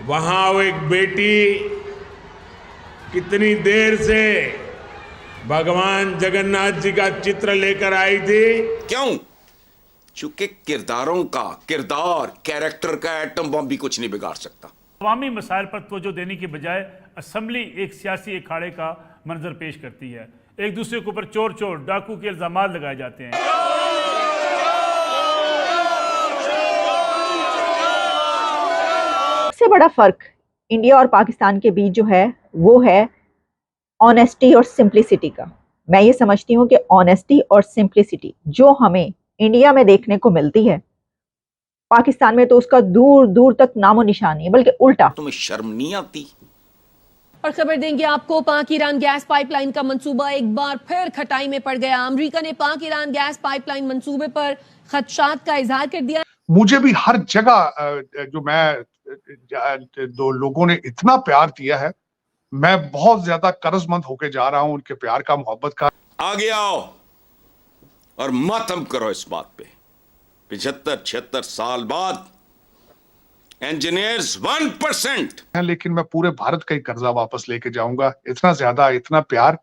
वहां वो एक बेटी कितनी देर से भगवान जगन्नाथ जी का चित्र लेकर आई थी। क्यों? चूंकि किरदार कैरेक्टर का एटम बम भी कुछ नहीं बिगाड़ सकता। अवामी मसाइल पर तवज्जो देने की बजाय असम्बली एक सियासी अखाड़े का मंजर पेश करती है। एक दूसरे के ऊपर चोर चोर डाकू के इल्जाम लगाए जाते हैं। सबसे बड़ा फर्क इंडिया और पाकिस्तान के बीच जो है वो है ऑनेस्टी और सिंप्लिसिटी का। मैं ये समझती हूँ कि ऑनेस्टी और सिंप्लिसिटी जो हमें इंडिया में देखने को मिलती है, पाकिस्तान में तो उसका दूर दूर तक नामो निशान नहीं, बल्कि उल्टा। तुम्हें शर्म नहीं आती? और खबर देंगे आपको, पाक ईरान गैस पाइपलाइन का मंसूबा एक बार फिर खटाई में पड़ गया। अमेरिका ने पाक ईरान गैस पाइपलाइन मंसूबे पर खदशात का इजहार कर दिया। मुझे भी हर जगह जो मैं दो लोगों ने इतना प्यार दिया है, मैं बहुत ज्यादा कर्जमंद होके जा रहा हूं उनके प्यार का, मोहब्बत का। आगे आओ और मातम करो इस बात पे। 75-76 साल बाद इंजीनियर्स 1%। लेकिन मैं पूरे भारत का ही कर्जा वापस लेके जाऊंगा। इतना ज्यादा, इतना प्यार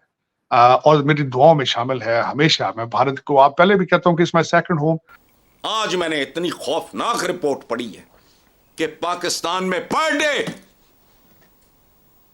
और मेरी दुआओं में शामिल है हमेशा। मैं भारत को, आप पहले भी कहता हूं कि इट्स माय सेकंड होम। आज मैंने इतनी खौफनाक रिपोर्ट पढ़ी है कि पाकिस्तान में पर डे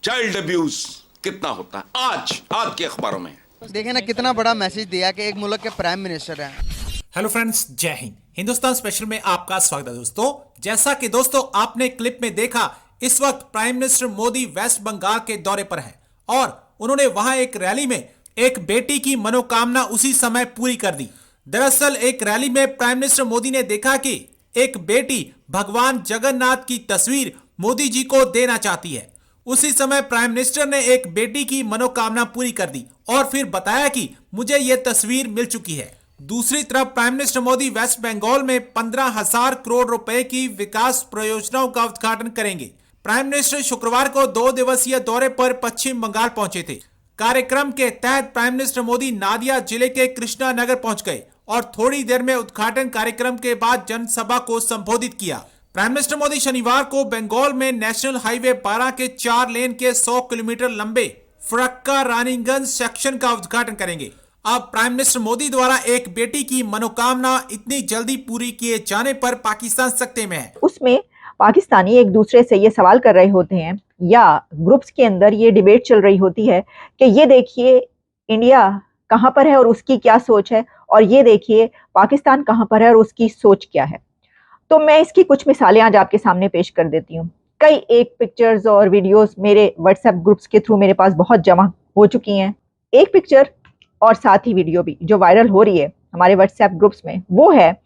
चाइल्ड अब्यूज कितना होता है। आज के अखबारों में देखें ना कितना बड़ा मैसेज दिया कि एक मुल्क के प्राइम मिनिस्टर हैं। हेलो फ्रेंड्स, जय हिंद। हिंदुस्तान स्पेशल में आपका स्वागत है दोस्तों। जैसा कि दोस्तों आपने क्लिप में देखा, इस वक्त प्राइम मिनिस्टर मोदी वेस्ट बंगाल के दौरे पर हैं और उन्होंने वहां एक रैली में एक बेटी की मनोकामना उसी समय पूरी कर दी। दरअसल एक रैली में प्राइम मिनिस्टर मोदी ने देखा कि एक बेटी भगवान जगन्नाथ की तस्वीर मोदी जी को देना चाहती है। उसी समय प्राइम मिनिस्टर ने एक बेटी की मनोकामना पूरी कर दी और फिर बताया कि मुझे यह तस्वीर मिल चुकी है। दूसरी तरफ प्राइम मिनिस्टर मोदी वेस्ट बंगाल में 15,000 करोड़ रुपए की विकास परियोजनाओं का उद्घाटन करेंगे। प्राइम मिनिस्टर शुक्रवार को 2 दिवसीय दौरे पर पश्चिम बंगाल पहुंचे थे। कार्यक्रम के तहत प्राइम मिनिस्टर मोदी नादिया जिले के कृष्णा नगर पहुंच गए और थोड़ी देर में उद्घाटन कार्यक्रम के बाद जनसभा को संबोधित किया। प्राइम मिनिस्टर मोदी शनिवार को बंगाल में नेशनल हाईवे 12 के 4 लेन के 100 किलोमीटर लंबे फरक्का रानीगंज सेक्शन का उद्घाटन करेंगे। अब प्राइम मिनिस्टर मोदी द्वारा एक बेटी की मनोकामना इतनी जल्दी पूरी किए जाने पर पाकिस्तान सख्ते में है। उसमें पाकिस्तानी एक दूसरे से ये सवाल कर रहे होते हैं या ग्रुप्स के अंदर ये डिबेट चल रही होती है कि ये देखिए इंडिया कहां पर है और उसकी क्या सोच है, और ये देखिए पाकिस्तान कहां पर है और उसकी सोच क्या है। तो मैं इसकी कुछ मिसालें आज आपके सामने पेश कर देती हूँ। कई एक पिक्चर्स और वीडियोस मेरे व्हाट्सएप ग्रुप्स के थ्रू मेरे पास बहुत जमा हो चुकी हैं। एक पिक्चर और साथ ही वीडियो भी जो वायरल हो रही है हमारे व्हाट्सएप ग्रुप्स में, वो है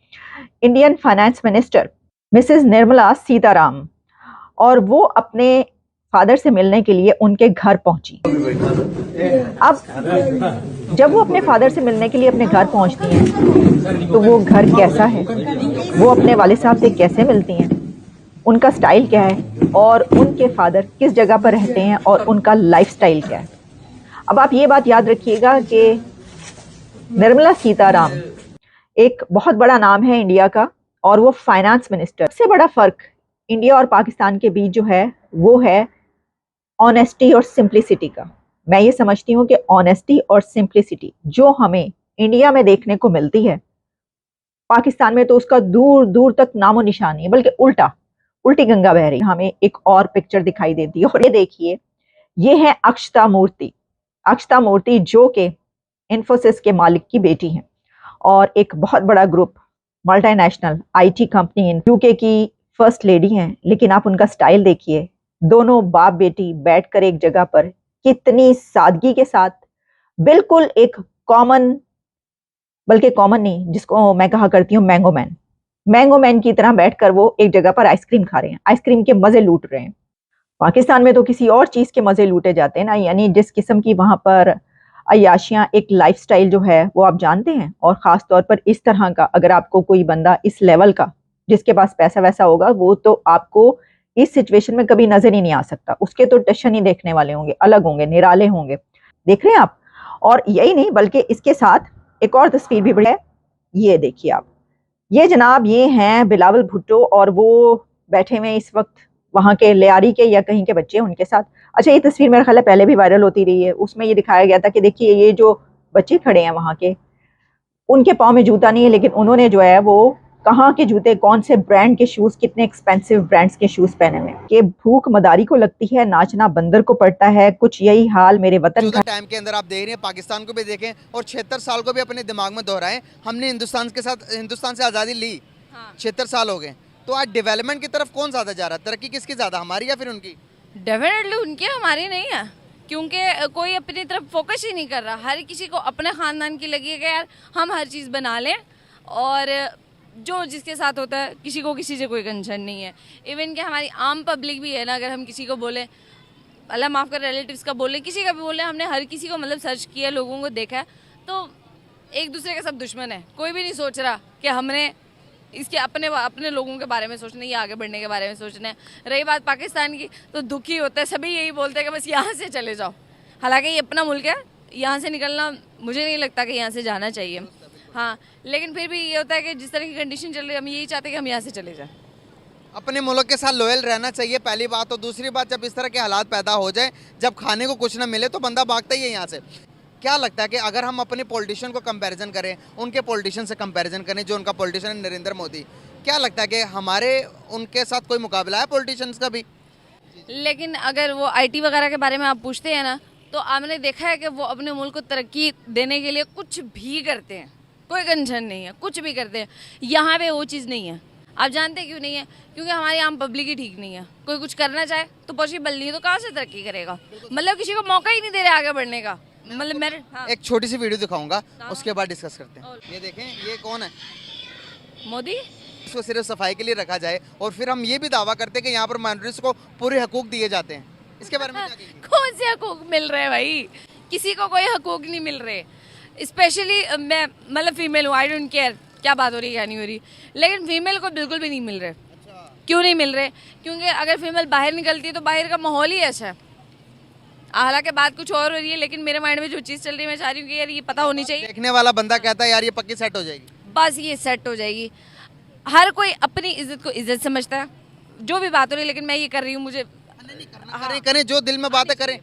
Indian finance minister Mrs Nirmala Sitaram, और वो अपने फादर से मिलने के लिए उनके घर पहुंची। अब जब वो अपने फादर से मिलने के लिए अपने घर पहुंचती हैं तो वो घर कैसा है, वो अपने वाले साहब से कैसे मिलती हैं, उनका स्टाइल क्या है और उनके फादर किस जगह पर रहते हैं और उनका लाइफस्टाइल क्या है। अब आप ये बात याद रखिएगा कि निर्मला सीताराम एक बहुत बड़ा नाम है इंडिया का और वो फाइनेंस मिनिस्टर। सबसे बड़ा फर्क इंडिया और पाकिस्तान के बीच जो है वो है ऑनेस्टी और सिंप्लिसिटी का। मैं ये समझती हूँ कि ऑनेस्टी और सिंप्लिसिटी जो हमें इंडिया में देखने को मिलती है, पाकिस्तान में तो उसका दूर दूर तक नामो निशान नहीं, बल्कि उल्टी गंगा बह रही। हमें एक और पिक्चर दिखाई देती है और ये देखिए, ये है अक्षता मूर्ति जो कि इन्फोसिस के मालिक की बेटी हैं और एक बहुत बड़ा group multinational IT company UK की फर्स्ट लेडी हैं। लेकिन आप उनका स्टाइल देखिए, दोनों बाप बेटी बैठकर एक जगह पर कितनी सादगी के साथ, बिल्कुल एक कॉमन, बल्कि कॉमन नहीं, जिसको मैं कहा करती हूँ मैंगो मैन की तरह बैठकर वो एक जगह पर आइसक्रीम खा रहे हैं, आइसक्रीम के मजे लूट रहे हैं। पाकिस्तान में तो किसी और चीज के मजे लूटे जाते हैं ना, यानी जिस किस्म की वहां पर अय्याशियां, एक लाइफस्टाइल जो है वो आप जानते हैं। और खास तौर पर इस तरह का, अगर आपको कोई बंदा इस लेवल का जिसके पास पैसा वैसा होगा, वो तो आपको इस सिचुएशन में कभी नजर ही नहीं आ सकता। उसके तो टशन ही देखने वाले होंगे, अलग होंगे, निराले होंगे। देख रहे हैं आप। और यही नहीं, बल्कि इसके साथ एक और तस्वीर भी बड़ी है, ये देखिए आप। ये जनाब, ये हैं बिलावल भुट्टो और वो बैठे हुए इस वक्त वहाँ के लियारी के या कहीं के बच्चे उनके साथ। अच्छा, ये तस्वीर मेरा ख्याल है पहले भी वायरल होती रही है, उसमें ये दिखाया गया था कि देखिए ये जो बच्चे खड़े हैं वहाँ के, उनके पाँव में जूता नहीं है, लेकिन उन्होंने जो है वो कहाँ के जूते, कौन से ब्रांड के शूज, कितने एक्सपेंसिव ब्रांड्स के शूज पहने हुए हैं। कि भूख मदारी को लगती है, नाचना बंदर को पड़ता है, कुछ यही हाल मेरे वतन का। टाइम के अंदर आप देख रहे हैं, पाकिस्तान को भी देखें और 76 साल को भी अपने दिमाग में दोहराएं। हमने हिंदुस्तान से आज़ादी ली, 76 साल हो गए, तो आज डेवलपमेंट की तरफ कौन ज़्यादा जा रहा है? तरक्की किसकी ज़्यादा, हमारी या फिर उनकी? डेफिनेटली उनकी, हमारी नहीं है, क्योंकि कोई अपनी तरफ फोकस ही नहीं कर रहा। हर किसी को अपने ख़ानदान की लगी है कि यार हम हर चीज़ बना लें, और जो जिसके साथ होता है किसी को किसी से कोई कंसर्न नहीं है। इवन कि हमारी आम पब्लिक भी है ना, अगर हम किसी को बोले, अल्लाह माफ़ कर, रिलेटिव्स का बोले, किसी का भी बोले, हमने हर किसी को मतलब सर्च किया, लोगों को देखा है, तो एक दूसरे के सब दुश्मन है। कोई भी नहीं सोच रहा कि हमने इसके अपने लोगों के बारे में सोचना है या आगे बढ़ने के बारे में सोचना है। रही बात पाकिस्तान की, तो दुखी होता है, सभी यही बोलते हैं कि बस यहाँ से चले जाओ। हालांकि ये अपना मुल्क है, यहाँ से निकलना मुझे नहीं लगता कि यहाँ से जाना चाहिए। हाँ, लेकिन फिर भी ये होता है कि जिस तरह की कंडीशन चल रही है, हम यही चाहते हैं कि हम यहाँ से चले जाएं। अपने मुल्क के साथ लॉयल रहना चाहिए, पहली बात। तो दूसरी बात, जब इस तरह के हालात पैदा हो जाए, जब खाने को कुछ ना मिले, तो बंदा भागता ही है यहाँ से। क्या लगता है कि अगर हम अपने पॉलिटिशियन को कंपैरिजन करें, उनके पॉलिटिशियन से कंपैरिजन करें, जो उनका पॉलिटिशियन है नरेंद्र मोदी, क्या लगता है कि हमारे उनके साथ कोई मुकाबला है पॉलिटिशियंस का भी? लेकिन अगर वो आईटी वगैरह के बारे में आप पूछते हैं ना, तो आपने देखा है कि वो अपने मुल्क को तरक्की देने के लिए कुछ भी करते हैं, कोई कंसर्न नहीं है, कुछ भी करते हैं। यहाँ पे वो चीज़ नहीं है। आप जानते हैं क्यों नहीं है? क्योंकि हमारी आम पब्लिक ही ठीक नहीं है। कोई कुछ करना चाहे तो पॉसिबल नहीं है, तो कहाँ से तरक्की करेगा? मतलब किसी को मौका ही नहीं दे रहे आगे बढ़ने का। मतलब मेरे एक छोटी सी वीडियो दिखाऊंगा, उसके बाद डिस्कस करते हैं। ये देखें, ये कौन है? मोदी। इसको सिर्फ सफाई के लिए रखा जाए, और फिर हम ये भी दावा करते हैं कि यहाँ पर माइनॉरिटीज को पूरे हकूक दिए जाते हैं। इसके बारे में क्या कहेंगे? कौन से हकूक मिल रहे हैं भाई? किसी को कोई हकूक नहीं मिल रहे। स्पेशली मैं मतलब फीमेल हूँ, आई डोंट केयर क्या बात हो रही है क्या नहीं हो रही, लेकिन फीमेल को बिल्कुल भी नहीं मिल रहे। क्यों नहीं मिल रहे? क्योंकि अगर फीमेल बाहर निकलती है तो बाहर का माहौल ही ऐसा है। हालांकि बात कुछ और हो रही है, लेकिन मेरे माइंड में जो चीज़ चल रही है, मैं चाह रही हूँ कि यार ये पता होनी चाहिए। देखने वाला बंदा कहता है यार ये पक्की सेट हो जाएगी, बस ये सेट हो जाएगी। हर कोई अपनी इज्जत को इज्जत समझता है, जो भी बात हो रही है, लेकिन मैं ये कर रही हूँ, मुझे करें जो दिल में बात है करें।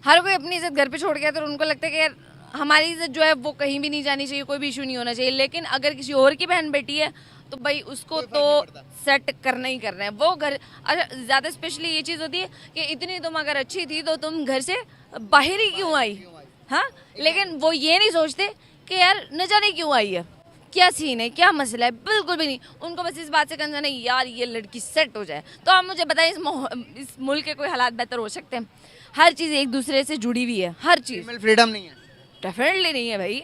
हर कोई अपनी इज्जत घर पे छोड़ गया, तो उनको लगता है कि यार हमारी इज्जत जो है वो कहीं भी नहीं जानी चाहिए, कोई भी इशू नहीं होना चाहिए। लेकिन अगर किसी और की बहन बेटी है तो भाई उसको तो सेट करना ही करना है। वो घर ज़्यादा स्पेशली ये चीज़ होती है कि इतनी तुम अगर अच्छी थी तो तुम घर से बाहर ही क्यों आई? हाँ, लेकिन वो ये नहीं सोचते कि यार न जाने क्यों आई है, क्या सीन है, क्या मसला है, बिल्कुल भी नहीं। उनको बस इस बात से कंसर्न है यार ये लड़की सेट हो जाए। तो आप मुझे बताएं, इस मुल्क के कोई हालात बेहतर हो सकते हैं? हर चीज़ एक दूसरे से जुड़ी हुई है, हर चीज़। फ्रीडम नहीं है, डेफिनेटली नहीं है भाई।